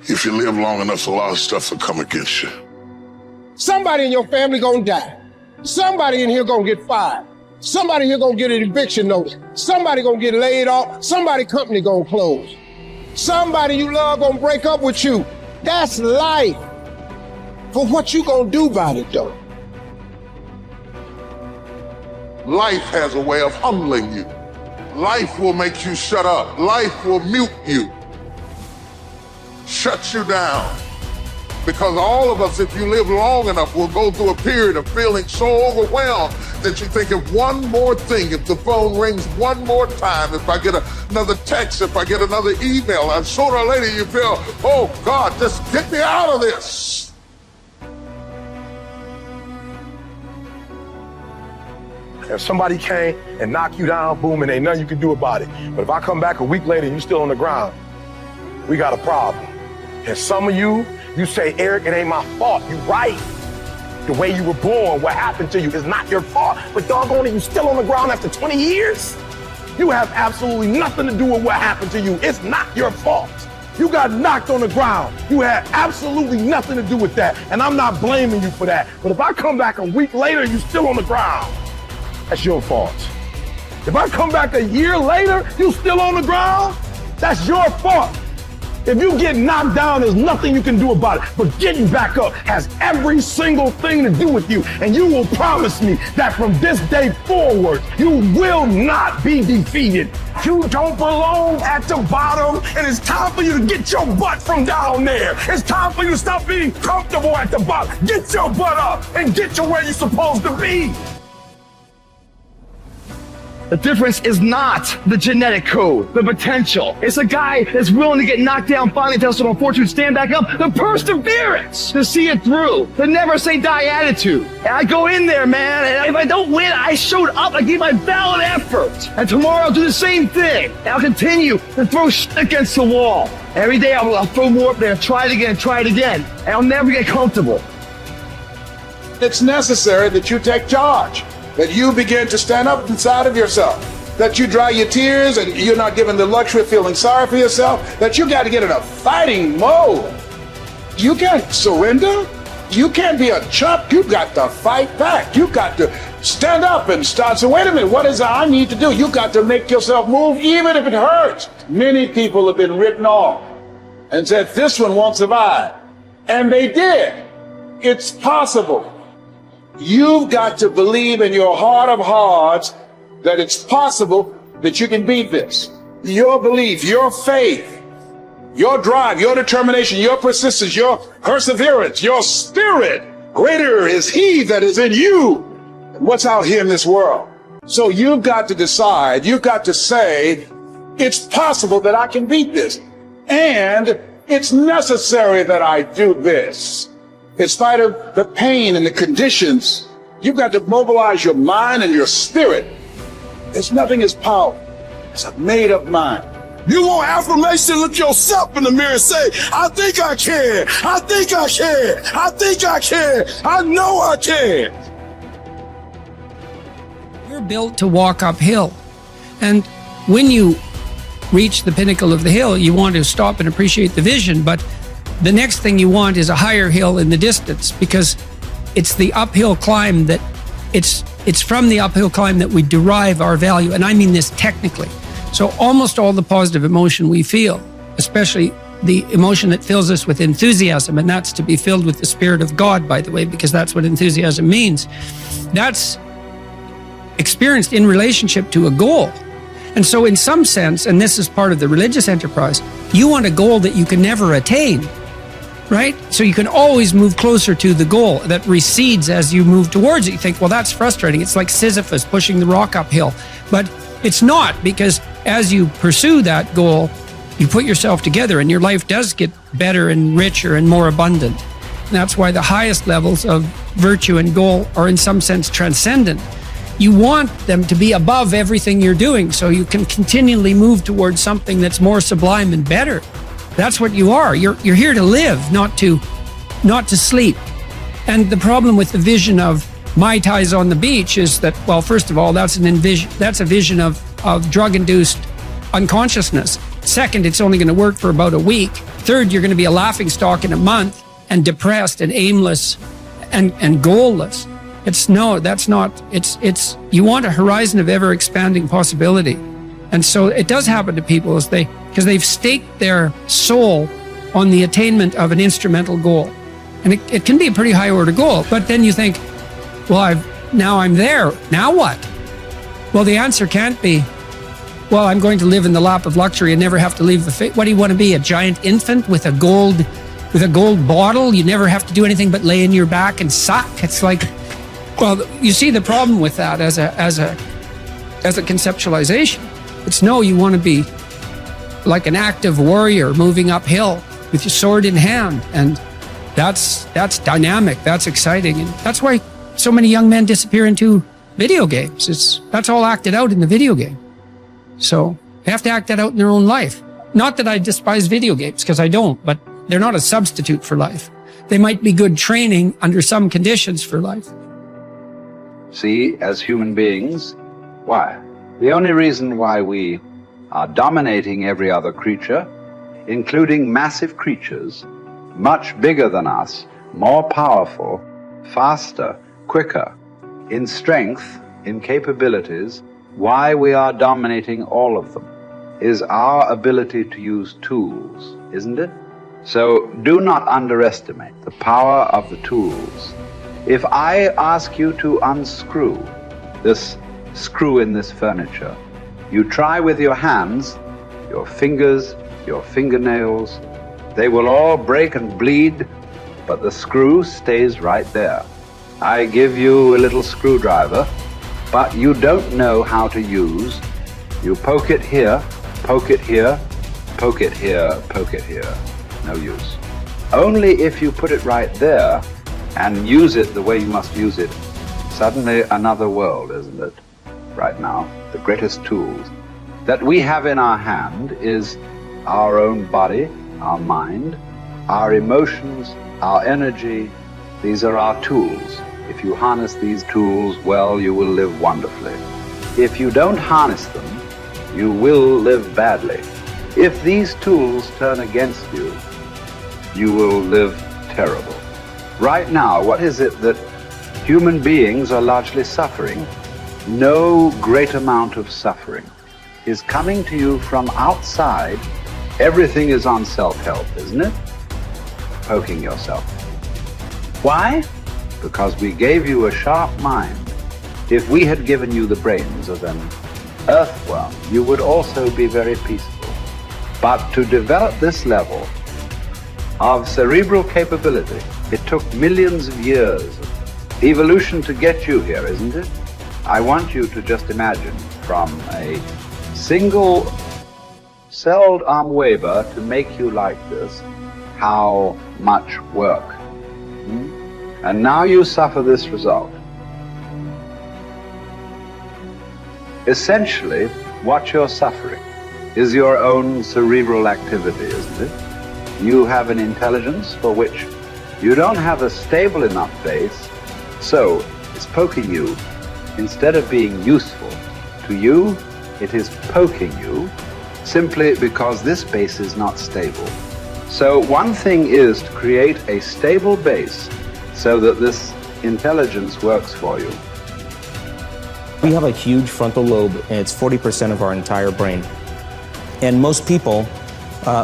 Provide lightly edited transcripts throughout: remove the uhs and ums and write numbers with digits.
If you live long enough, a lot of stuff will come against you. Somebody in your family gonna die. Somebody in here gonna get fired. Somebody here gonna get an eviction notice. Somebody gonna get laid off. Somebody company gonna close. Somebody you love gonna break up with you. That's life. But what you gonna do about it though? Life has a way of humbling you. Life will make you shut up. Life will mute you, shut you down. Because all of us, if you live long enough, will go through a period of feeling so overwhelmed that you think of one more thing, if the phone rings one more time, if I get another text, if I get another email, and sooner or later you feel, oh God, just get me out of this. If somebody came and knocked you down, boom, and ain't nothing you can do about it. But if I come back a week later and you still on the ground, we got a problem. And some of you say, Eric, it ain't my fault. You right. The way you were born, what happened to you is not your fault. But doggone it, you still on the ground after 20 years? You have absolutely nothing to do with what happened to you. It's not your fault. You got knocked on the ground. You had absolutely nothing to do with that. And I'm not blaming you for that. But if I come back a week later and you still on the ground, that's your fault. If I come back a year later, you still on the ground, that's your fault. If you get knocked down, there's nothing you can do about it. But getting back up has every single thing to do with you. And you will promise me that from this day forward, you will not be defeated. You don't belong at the bottom, and it's time for you to get your butt from down there. It's time for you to stop being comfortable at the bottom. Get your butt up and get to where you're supposed to be. The difference is not the genetic code, the potential. It's a guy that's willing to get knocked down, finally test on fortune, stand back up, the perseverance to see it through, the never say die attitude. And I go in there, man, and if I don't win, I showed up, I gave my valid effort. And tomorrow I'll do the same thing. And I'll continue to throw shit against the wall. Every day I'll throw more up there, try it again, and I'll never get comfortable. It's necessary that you take charge, that you begin to stand up inside of yourself, that you dry your tears and you're not given the luxury of feeling sorry for yourself, that you got to get in a fighting mode. You can't surrender. You can't be a chump. You got to fight back. You got to stand up and start. So wait a minute, what is it I need to do? You got to make yourself move even if it hurts. Many people have been written off and said, this one won't survive. And they did. It's possible. You've got to believe in your heart of hearts that it's possible that you can beat this. Your belief, your faith, your drive, your determination, your persistence, your perseverance, your spirit. Greater is he that is in you than what's out here in this world. So you've got to decide, you've got to say, it's possible that I can beat this. And it's necessary that I do this. In spite of the pain and the conditions, you've got to mobilize your mind and your spirit. There's nothing as powerful. It's a made-up mind. You want affirmation, look yourself in the mirror and say, I think I can. I think I can. I think I can. I know I can. You're built to walk uphill. And when you reach the pinnacle of the hill, you want to stop and appreciate the vision, but the next thing you want is a higher hill in the distance, because it's the uphill climb that it's from the uphill climb that we derive our value. And I mean this technically. So almost all the positive emotion we feel, especially the emotion that fills us with enthusiasm, and that's to be filled with the Spirit of God, by the way, because that's what enthusiasm means. That's experienced in relationship to a goal. And so in some sense, and this is part of the religious enterprise, you want a goal that you can never attain, right? So you can always move closer to the goal that recedes as you move towards it. You think, well, that's frustrating. It's like Sisyphus pushing the rock uphill. But it's not, because as you pursue that goal, you put yourself together and your life does get better and richer and more abundant. And that's why the highest levels of virtue and goal are in some sense transcendent. You want them to be above everything you're doing so you can continually move towards something that's more sublime and better. That's what you are. You're here to live, not to sleep. And the problem with the vision of Mai Tais on the beach is that, well, first of all, that's a vision of drug-induced unconsciousness. Second, it's only going to work for about a week. Third, you're going to be a laughingstock in a month and depressed and aimless and goalless. You want a horizon of ever expanding possibility. And so it does happen to people because they've staked their soul on the attainment of an instrumental goal. And it can be a pretty high order goal, but then you think, well, now I'm there. Now what? Well, the answer can't be, well, I'm going to live in the lap of luxury and never have to leave what do you want to be? A giant infant with a gold bottle? You never have to do anything but lay in your back and suck. It's like, well, you see the problem with that as a conceptualization. It's no, you want to be like an active warrior moving uphill with your sword in hand, and that's dynamic, that's exciting, and that's why so many young men disappear into video games. That's all acted out in the video game. So they have to act that out in their own life. Not that I despise video games, because I don't, but they're not a substitute for life. They might be good training under some conditions for life. See, as human beings, why? The only reason why we are dominating every other creature, including massive creatures, much bigger than us, more powerful, faster, quicker, in strength, in capabilities, why we are dominating all of them is our ability to use tools, isn't it? So do not underestimate the power of the tools. If I ask you to unscrew this screw in this furniture, you try with your hands, your fingers, your fingernails, they will all break and bleed, but the screw stays right there. I give you a little screwdriver, but you don't know how to use. You poke it here, poke it here, poke it here, poke it here. No use. Only if you put it right there and use it the way you must use it, suddenly another world, isn't it? Right now, the greatest tools that we have in our hand is our own body, our mind, our emotions, our energy. These are our tools. If you harness these tools well, you will live wonderfully. If you don't harness them, you will live badly. If these tools turn against you, you will live terrible. Right now, what is it that human beings are largely suffering? No great amount of suffering is coming to you from outside. Everything is on self-help, isn't it? Poking yourself. Why? Because we gave you a sharp mind. If we had given you the brains of an earthworm, you would also be very peaceful. But to develop this level of cerebral capability, it took millions of years of evolution to get you here, isn't it? I want you to just imagine from a single celled amoeba to make you like this, how much work. And now you suffer this result. Essentially, what you're suffering is your own cerebral activity, isn't it? You have an intelligence for which you don't have a stable enough base, so it's poking you. Instead of being useful to you, it is poking you simply because this base is not stable. So one thing is to create a stable base so that this intelligence works for you. We have a huge frontal lobe, and it's 40% of our entire brain. And most people,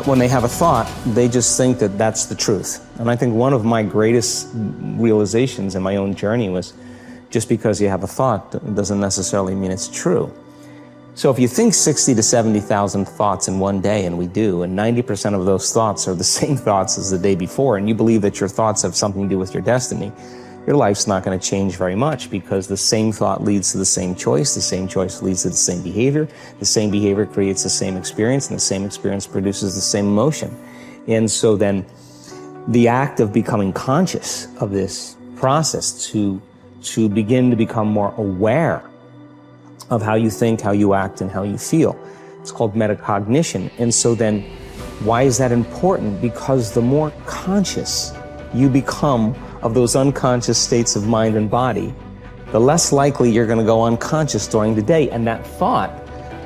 when they have a thought, they just think that that's the truth. And I think one of my greatest realizations in my own journey was just because you have a thought doesn't necessarily mean it's true. So if you think 60 to 70,000 thoughts in one day, and we do, and 90% of those thoughts are the same thoughts as the day before, and you believe that your thoughts have something to do with your destiny, your life's not going to change very much, because the same thought leads to the same choice leads to the same behavior creates the same experience, and the same experience produces the same emotion. And so then the act of becoming conscious of this process to begin to become more aware of how you think, how you act, and how you feel. It's called metacognition. And so then, why is that important? Because the more conscious you become of those unconscious states of mind and body, the less likely you're going to go unconscious during the day. And that thought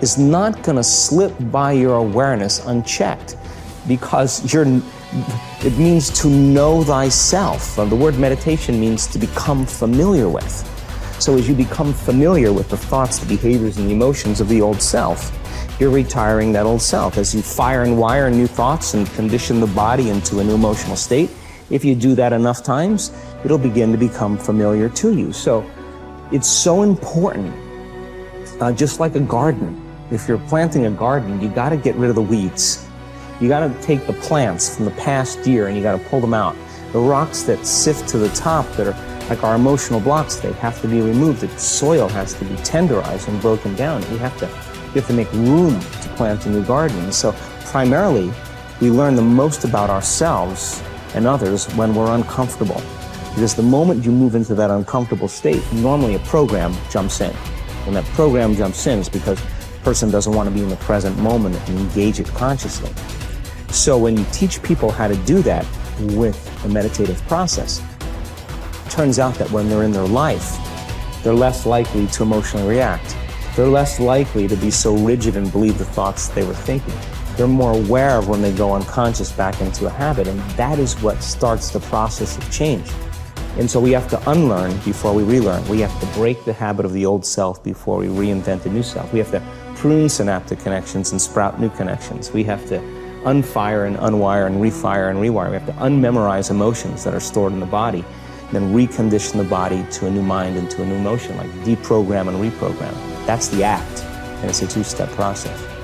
is not going to slip by your awareness unchecked, because it means to know thyself. The word meditation means to become familiar with. So as you become familiar with the thoughts, the behaviors, and the emotions of the old self, you're retiring that old self. As you fire and wire new thoughts and condition the body into a new emotional state, if you do that enough times, it'll begin to become familiar to you. So it's so important, just like a garden. If you're planting a garden, you got to get rid of the weeds. You got to take the plants from the past year and you got to pull them out. The rocks that sift to the top that are like our emotional blocks, they have to be removed. The soil has to be tenderized and broken down. You have to make room to plant a new garden. And so primarily, we learn the most about ourselves and others when we're uncomfortable. Because the moment you move into that uncomfortable state, normally a program jumps in. When that program jumps in, it's because the person doesn't want to be in the present moment and engage it consciously. So when you teach people how to do that with the meditative process, it turns out that when they're in their life, they're less likely to emotionally react. They're less likely to be so rigid and believe the thoughts they were thinking. They're more aware of when they go unconscious back into a habit, and that is what starts the process of change. And so we have to unlearn before we relearn. We have to break the habit of the old self before we reinvent a new self. We have to prune synaptic connections and sprout new connections. We have to unfire and unwire and refire and rewire. We have to unmemorize emotions that are stored in the body, then recondition the body to a new mind and to a new emotion, like deprogram and reprogram. That's the act, and it's a two-step process.